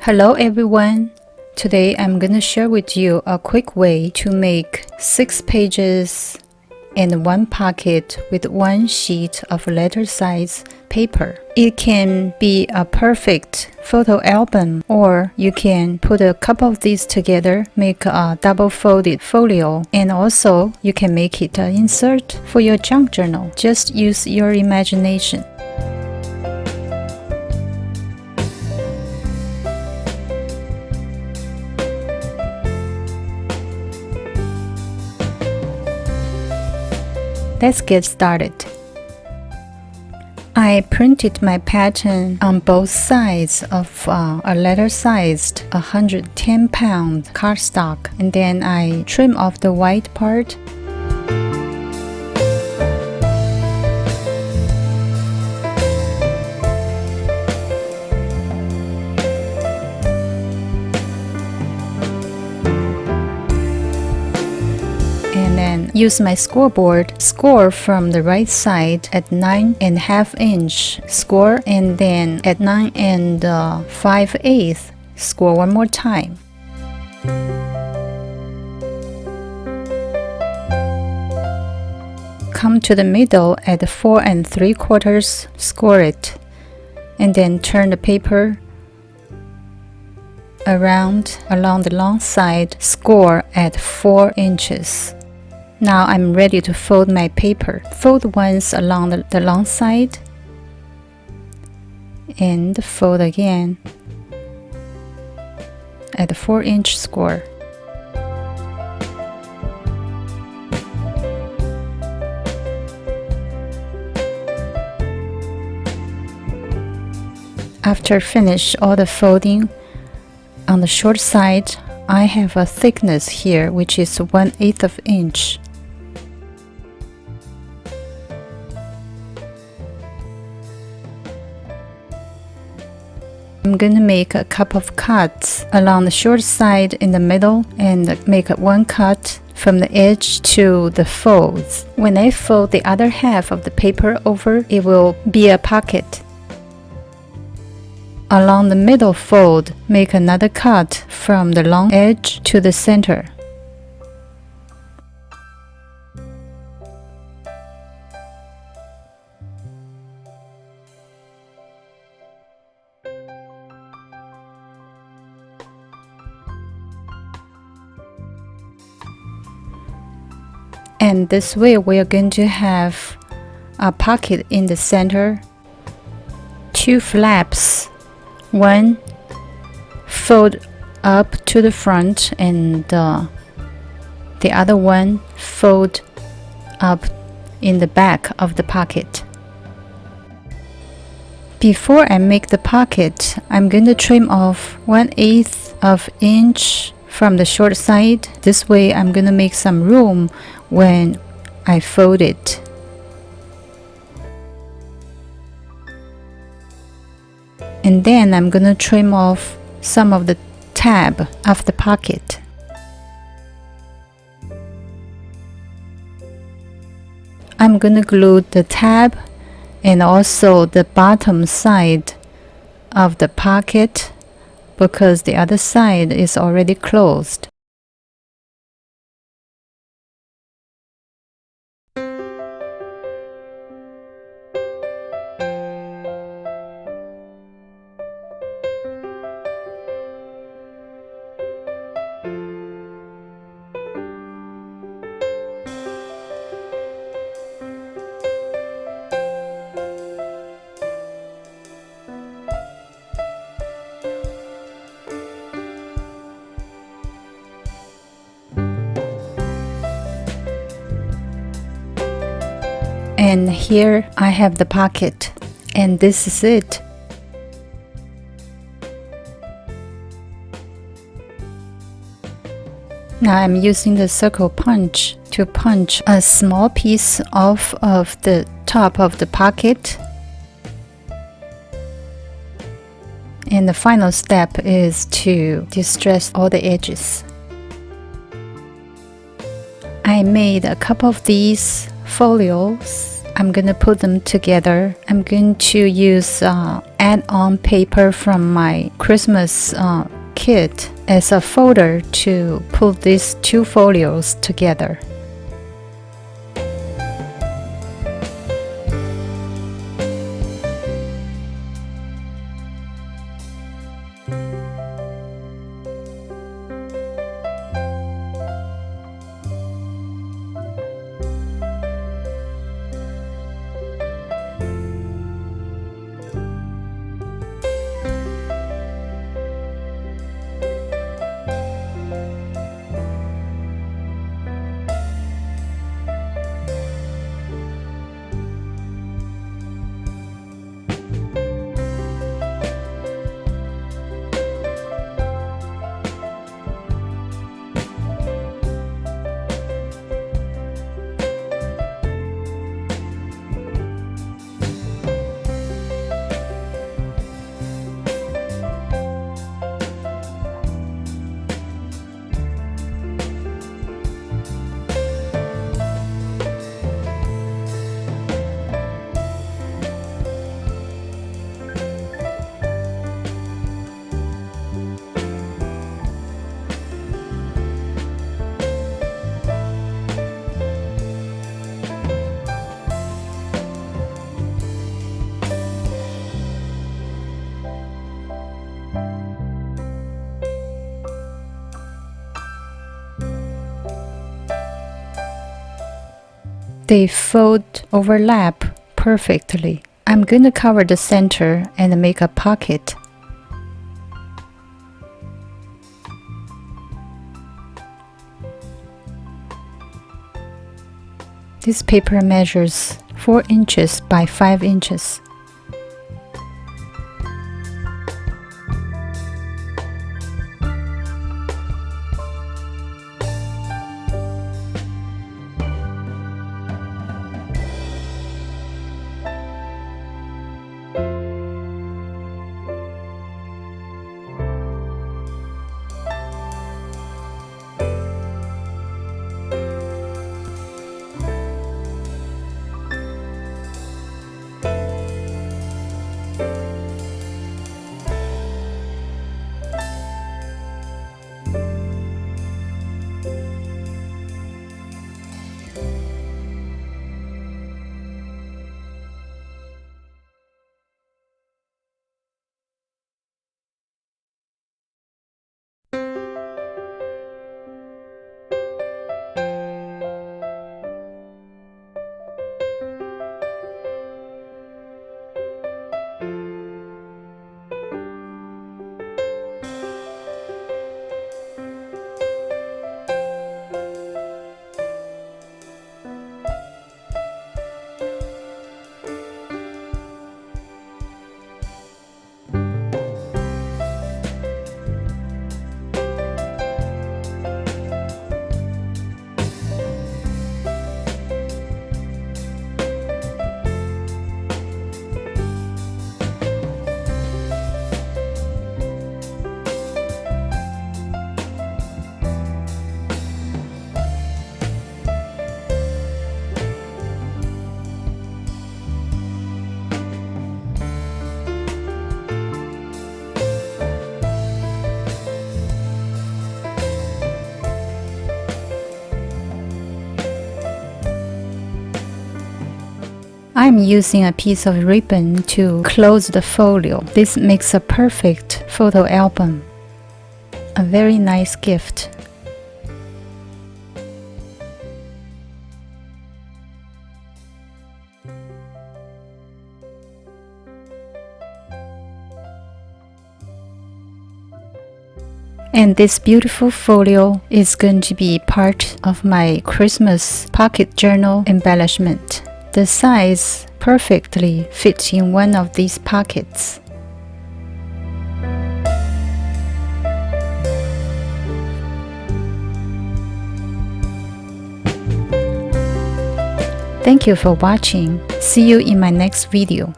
Hello everyone! Today I'm gonna share with you a quick way to make 6 pages and 1 pocket with 1 sheet of letter size paper. It can be a perfect photo album, or you can put a couple of these together, make a double folded folio, and also you can make it an insert for your junk journal. Just use your imagination. Let's get started. I printed my pattern on both sides of a letter-sized 110-pound cardstock, and then I trim off the white part. And then use my scoreboard, score from the right side at 9.5 inch, score, and then at 9 5/8, score one more time. Come to the middle at 4 3/4, score it, and then turn the paper around along the long side, score at 4 inches. Now I'm ready to fold my paper. Fold once along the long side and fold again at the 4-inch score. After finish all the folding, on the short side, I have a thickness here which is 1/8 of inch. I'm going to make a couple of cuts along the short side in the middle and make one cut from the edge to the folds. When I fold the other half of the paper over, it will be a pocket. Along the middle fold, make another cut from the long edge to the center. And this way we are going to have a pocket in the center, 2 flaps, one fold up to the front and the other one fold up in the back of the pocket. Before I make the pocket, I'm going to trim off 1/8 of inch from the short side. This way I'm going to make some room when I fold it. And then I'm going to trim off some of the tab of the pocket. I'm going to glue the tab and also the bottom side of the pocket because the other side is already closed. And here I have the pocket, and this is it. Now I'm using the circle punch to punch a small piece off of the top of the pocket. And the final step is to distress all the edges. I made a couple of these folios I'm gonna put them together. I'm going to use add-on paper from my Christmas kit as a folder to put these two folios together. They fold overlap perfectly. I'm going to cover the center and make a pocket. This paper measures 4 inches by 5 inches. I'm using a piece of ribbon to close the folio. This makes a perfect photo album. A very nice gift. And this beautiful folio is going to be part of my Christmas pocket journal embellishment. The size perfectly fits in one of these pockets. Thank you for watching. See you in my next video.